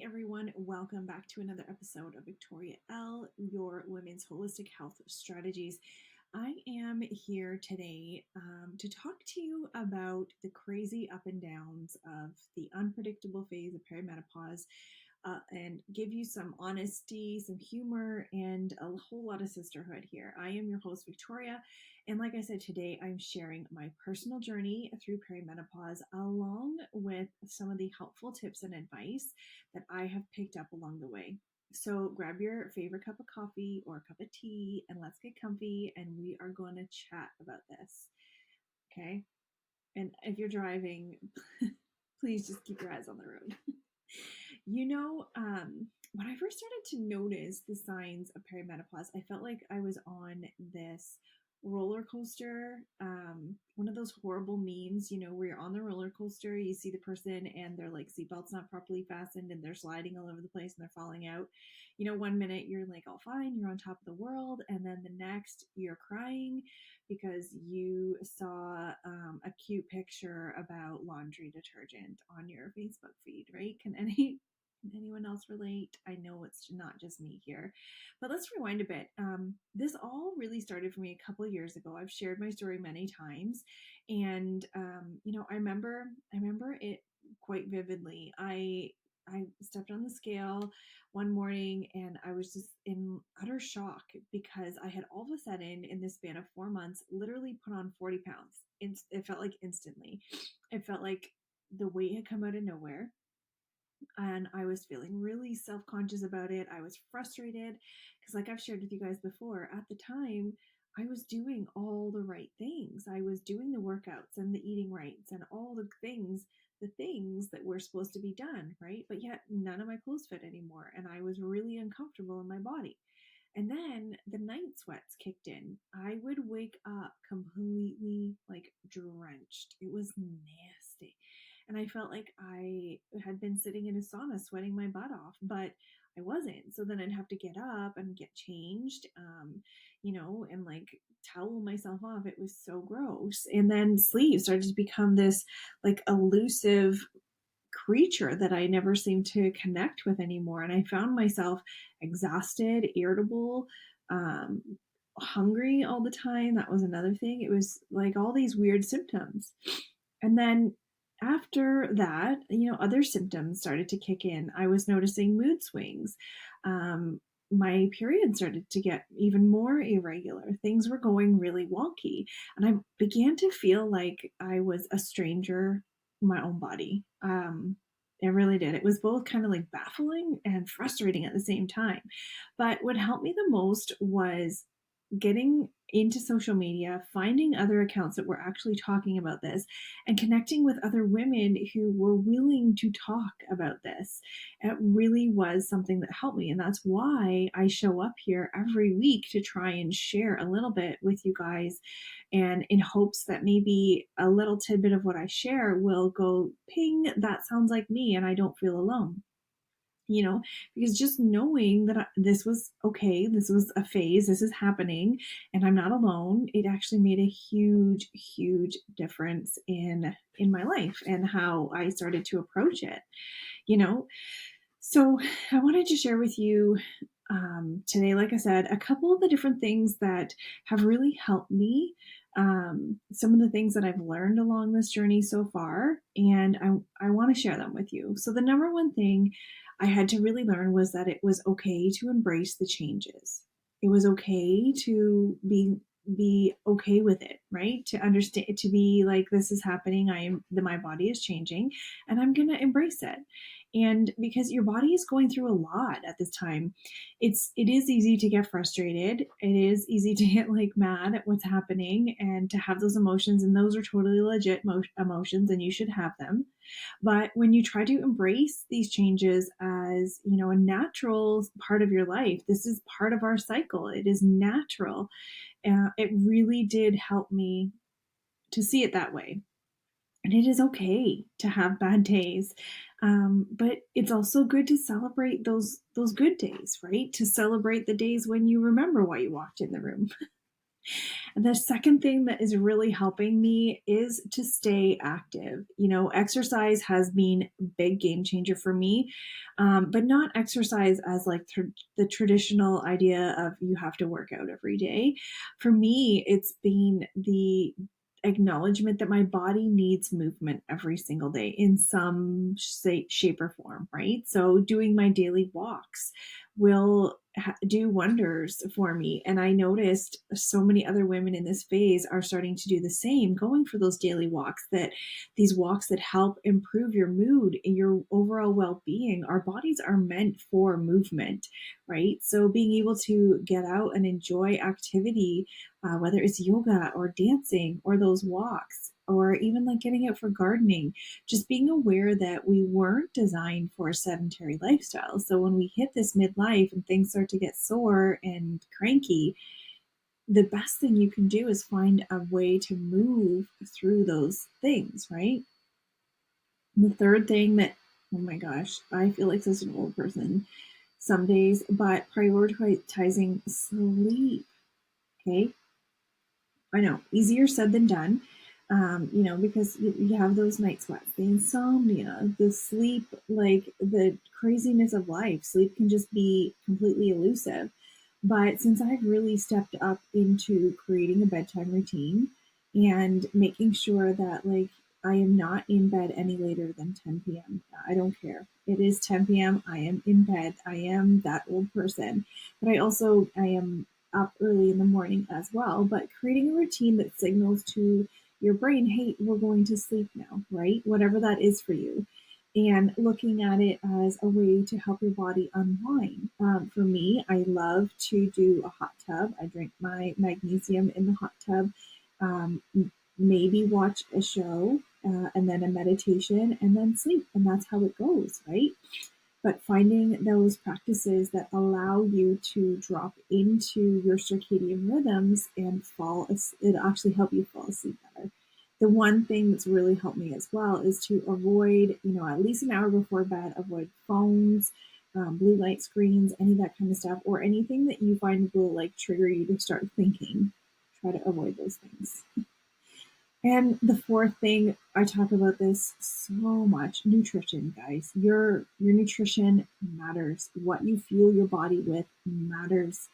everyone. Welcome back to another episode of Victoria L, your women's holistic health strategies. I am here today to talk to you about the crazy up and downs of the unpredictable phase of perimenopause and give you some honesty, some humor, and a whole lot of sisterhood here. I am your host, Victoria. And like I said, today I'm sharing my personal journey through perimenopause along with some of the helpful tips and advice that I have picked up along the way. So grab your favorite cup of coffee or a cup of tea and let's get comfy and we are going to chat about this. Okay. And if you're driving, please just keep your eyes on the road. When I first started to notice the signs of perimenopause, I felt like I was on this roller coaster. One of those horrible memes, where you're on the roller coaster, you see the person and their like seatbelt's not properly fastened and they're sliding all over the place and they're falling out. 1 minute you're like all fine, you're on top of the world, and then the next you're crying because you saw a cute picture about laundry detergent on your Facebook feed, right? Can anyone else relate? I know it's not just me here, but let's rewind a bit. This all really started for me a couple of years ago. I've shared my story many times, and I remember it quite vividly. I stepped on the scale one morning and I was just in utter shock because I had all of a sudden, in this span of 4 months, literally put on 40 pounds. It felt like instantly. It felt like the weight had come out of nowhere. And I was feeling really self-conscious about it. I was frustrated because, like I've shared with you guys before, at the time I was doing all the right things. I was doing the workouts and the eating rights and all the things that were supposed to be done, right? But yet none of my clothes fit anymore and I was really uncomfortable in my body. And then the night sweats kicked in. I would wake up completely like drenched. It was nasty. And I felt like I had been sitting in a sauna sweating my butt off, but I wasn't. So then I'd have to get up and get changed, and like towel myself off. It was so gross. And then sleep started to become this like elusive creature that I never seemed to connect with anymore. And I found myself exhausted, irritable, um, hungry all the time. That was another thing. It was like all these weird symptoms. And then after that, other symptoms started to kick in. I was noticing mood swings. My period started to get even more irregular. Things were going really wonky. And I began to feel like I was a stranger in my own body. It really did. It was both kind of like baffling and frustrating at the same time. But what helped me the most was getting into social media, finding other accounts that were actually talking about this, and connecting with other women who were willing to talk about this. It really was something that helped me. And that's why I show up here every week to try and share a little bit with you guys, and in hopes that maybe a little tidbit of what I share will go ping, that sounds like me, and I don't feel alone. Because just knowing that this was okay, this was a phase, this is happening, and I'm not alone, it actually made a huge, huge difference in my life and how I started to approach it. So I wanted to share with you today, like I said, a couple of the different things that have really helped me. Some of the things that I've learned along this journey so far, and I want to share them with you. So the number one thing I had to really learn was that it was okay to embrace the changes. It was okay to be okay with it, right? To understand, to be like, this is happening. My body is changing and I'm going to embrace it. And because your body is going through a lot at this time, it is easy to get frustrated. It is easy to get like mad at what's happening and to have those emotions. And those are totally legit emotions and you should have them. But when you try to embrace these changes as, a natural part of your life, this is part of our cycle. It is natural. It really did help me to see it that way. And it is okay to have bad days. But it's also good to celebrate those good days, right? To celebrate the days when you remember why you walked in the room. And the second thing that is really helping me is to stay active. Exercise has been a big game changer for me, but not exercise as like the traditional idea of you have to work out every day. For me, it's been the acknowledgement that my body needs movement every single day in some shape or form, right? So doing my daily walks will do wonders for me. And I noticed so many other women in this phase are starting to do the same, going for those daily walks, that these walks that help improve your mood and your overall well being. Our bodies are meant for movement, right? So being able to get out and enjoy activity, whether it's yoga or dancing or those walks, or even like getting out for gardening, just being aware that we weren't designed for a sedentary lifestyle. So when we hit this midlife and things start to get sore and cranky, the best thing you can do is find a way to move through those things, right? And the third thing that, oh my gosh, I feel like such an old person some days, but prioritizing sleep. Okay. I know, easier said than done. Because you have those night sweats, the insomnia, the sleep, like the craziness of life. Sleep can just be completely elusive. But since I've really stepped up into creating a bedtime routine and making sure that, like, I am not in bed any later than 10 p.m. I don't care. It is 10 p.m. I am in bed. I am that old person. But I am up early in the morning as well. But creating a routine that signals to your brain, hey, we're going to sleep now, right? Whatever that is for you. And looking at it as a way to help your body unwind. For me, I love to do a hot tub. I drink my magnesium in the hot tub, um, maybe watch a show, and then a meditation, and then sleep. And that's how it goes, right? But finding those practices that allow you to drop into your circadian rhythms and it actually help you fall asleep better. The one thing that's really helped me as well is to avoid, at least an hour before bed, avoid phones, blue light screens, any of that kind of stuff, or anything that you find will like trigger you to start thinking. Try to avoid those things. And the fourth thing, I talk about this so much, nutrition, guys. Your nutrition matters. What you fuel your body with matters.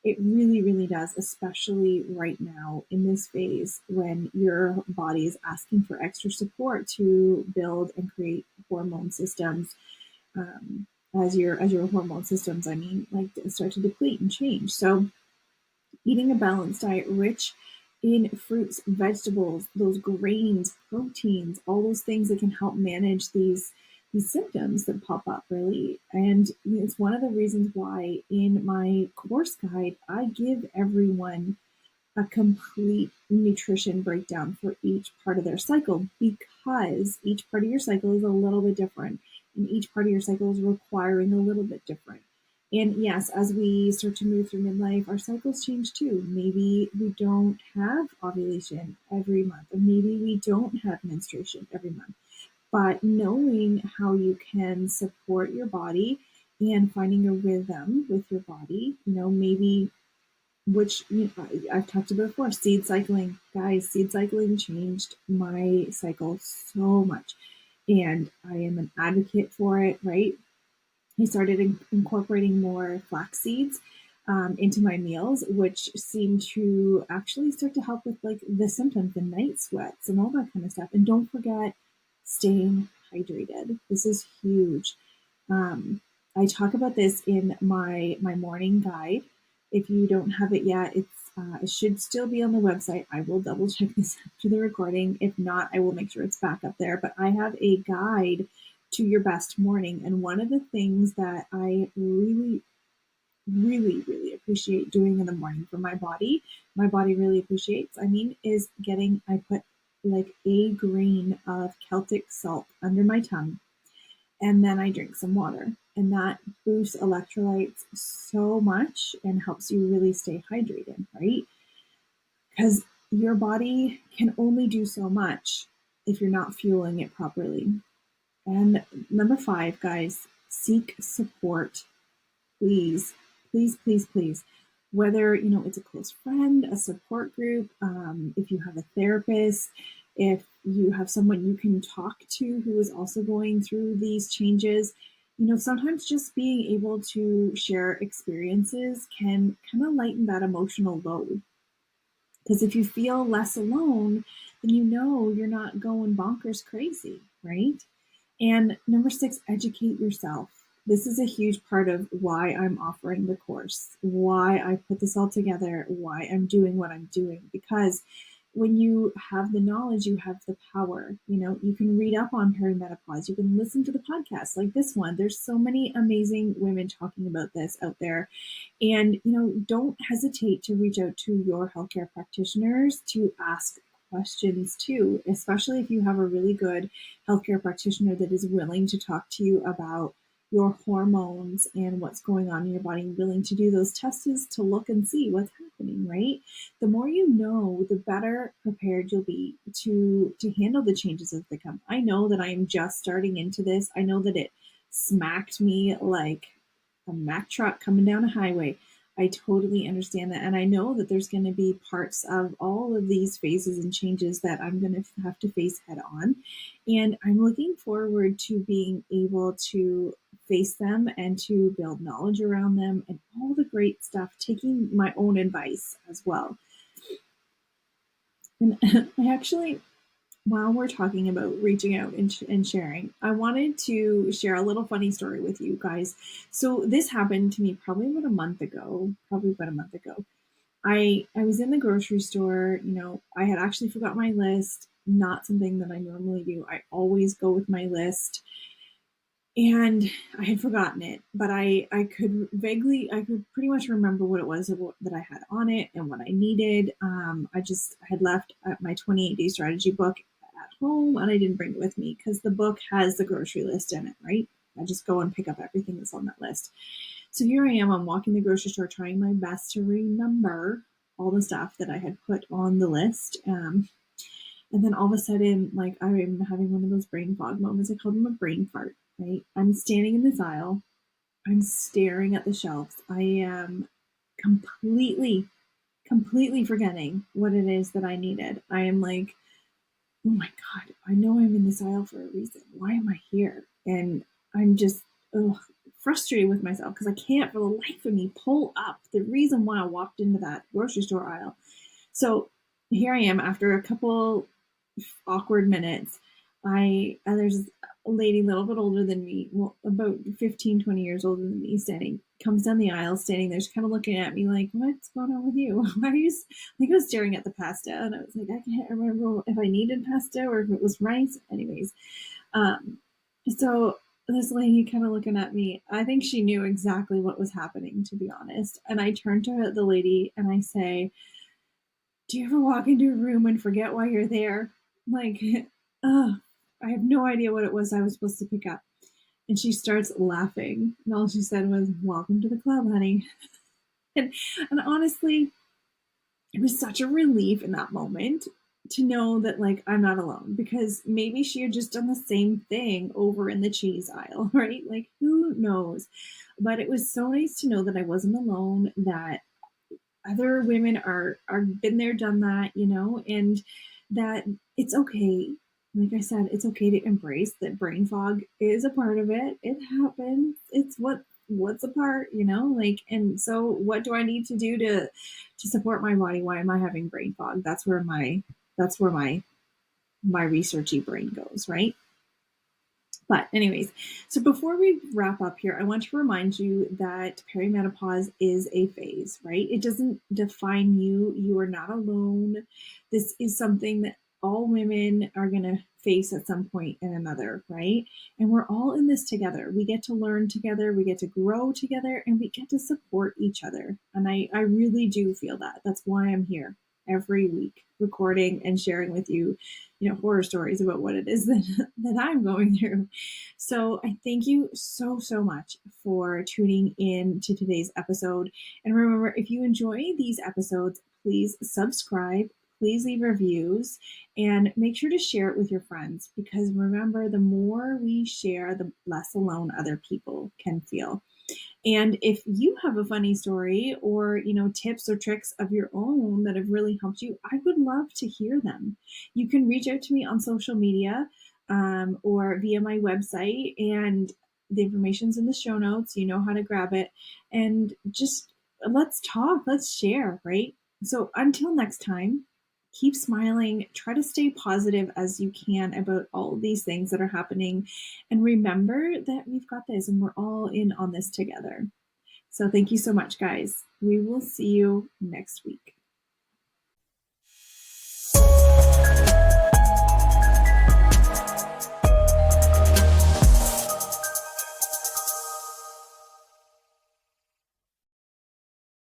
It really, really does, especially right now in this phase when your body is asking for extra support to build and create hormone systems. As your hormone systems, I mean, like start to deplete and change. So eating a balanced diet rich in fruits, vegetables, those grains, proteins, all those things that can help manage these symptoms that pop up really. And it's one of the reasons why in my course guide, I give everyone a complete nutrition breakdown for each part of their cycle, because each part of your cycle is a little bit different and each part of your cycle is requiring a little bit different. And yes, as we start to move through midlife, our cycles change too. Maybe we don't have ovulation every month, or maybe we don't have menstruation every month. But knowing how you can support your body and finding a rhythm with your body, maybe which I've talked about before, seed cycling. Guys, seed cycling changed my cycle so much. And I am an advocate for it, right? I started incorporating more flax seeds into my meals, which seemed to actually start to help with like the symptoms, the night sweats, and all that kind of stuff. And don't forget staying hydrated. This is huge. Um, I talk about this in my morning guide. If you don't have it yet, it should still be on the website. I will double check this after the recording. If not, I will make sure it's back up there. But I have a guide to your best morning, and one of the things that I really, really, really appreciate doing in the morning for my body really appreciates. I mean, is getting. I put like a grain of Celtic salt under my tongue, and then I drink some water. And that boosts electrolytes so much and helps you really stay hydrated, right? Because your body can only do so much if you're not fueling it properly. And number five, guys, seek support. Please, please, please, please. whether, it's a close friend, a support group, if you have a therapist, if you have someone you can talk to who is also going through these changes. Sometimes just being able to share experiences can kind of lighten that emotional load. Because if you feel less alone, then you're not going bonkers crazy, right? And number 6, educate yourself. This is a huge part of why I'm offering the course, why I put this all together, why I'm doing what I'm doing. Because when you have the knowledge, you have the power. You can read up on perimenopause, you can listen to the podcasts like this one. There's so many amazing women talking about this out there. And, don't hesitate to reach out to your healthcare practitioners to ask questions too, especially if you have a really good healthcare practitioner that is willing to talk to you about your hormones and what's going on in your body, willing to do those tests to look and see what's happening, right? The more you know, the better prepared you'll be to handle the changes as they come. I know that I am just starting into this. I know that it smacked me like a Mack truck coming down a highway. I totally understand that. And I know that there's going to be parts of all of these phases and changes that I'm going to have to face head on. And I'm looking forward to being able to face them and to build knowledge around them and all the great stuff, taking my own advice as well. And I actually, while we're talking about reaching out and sharing, I wanted to share a little funny story with you guys. So this happened to me probably about a month ago. I was in the grocery store. I had actually forgot my list. Not something that I normally do. I always go with my list, and I had forgotten it, but I could pretty much remember what it was that I had on it and what I needed. I had left my 28-day strategy book at home, and I didn't bring it with me because the book has the grocery list in it, right? I just go and pick up everything that's on that list. So here I am, I'm walking the grocery store trying my best to remember all the stuff that I had put on the list. And then all of a sudden, like, I'm having one of those brain fog moments. I call them a brain fart, right? I'm standing in this aisle. I'm staring at the shelves. I am completely, completely forgetting what it is that I needed. I am like, oh my God, I know I'm in this aisle for a reason. Why am I here? And I'm just frustrated with myself because I can't for the life of me pull up the reason why I walked into that grocery store aisle. So here I am after a couple awkward minutes. There's a lady a little bit older than me, well, about 15, 20 years older than me, comes down the aisle, standing there, she's kind of looking at me like, what's going on with you? Why are you, I think I was staring at the pasta, and I was like, I can't remember if I needed pasta or if it was rice. Anyways, so this lady kind of looking at me, I think she knew exactly what was happening, to be honest. And I turned to the lady and I say, do you ever walk into a room and forget why you're there? Like, I have no idea what it was I was supposed to pick up. And she starts laughing. And all she said was, welcome to the club, honey. And, and honestly, it was such a relief in that moment to know that, like, I'm not alone, because maybe she had just done the same thing over in the cheese aisle, right? Like, who knows? But it was so nice to know that I wasn't alone, that other women are been there, done that, and that it's okay. Like I said, it's okay to embrace that brain fog is a part of it. It happens. It's what's a part, like, and so what do I need to do to support my body? Why am I having brain fog? That's where my researchy brain goes, right? But anyways, so before we wrap up here, I want to remind you that perimenopause is a phase, right? It doesn't define you. You are not alone. This is something that all women are going to face at some point in another, right? And we're all in this together. We get to learn together, we get to grow together, and we get to support each other. And I really do feel that. That's why I'm here every week recording and sharing with you, horror stories about what it is that I'm going through. So I thank you so, so much for tuning in to today's episode. And remember, if you enjoy these episodes, please subscribe, please leave reviews, and make sure to share it with your friends, because remember, the more we share, the less alone other people can feel. And if you have a funny story or, tips or tricks of your own that have really helped you, I would love to hear them. You can reach out to me on social media or via my website, and the information's in the show notes. You know how to grab it. And just let's talk, let's share, right? So until next time, keep smiling, try to stay positive as you can about all these things that are happening. And remember that we've got this and we're all in on this together. So thank you so much, guys. We will see you next week.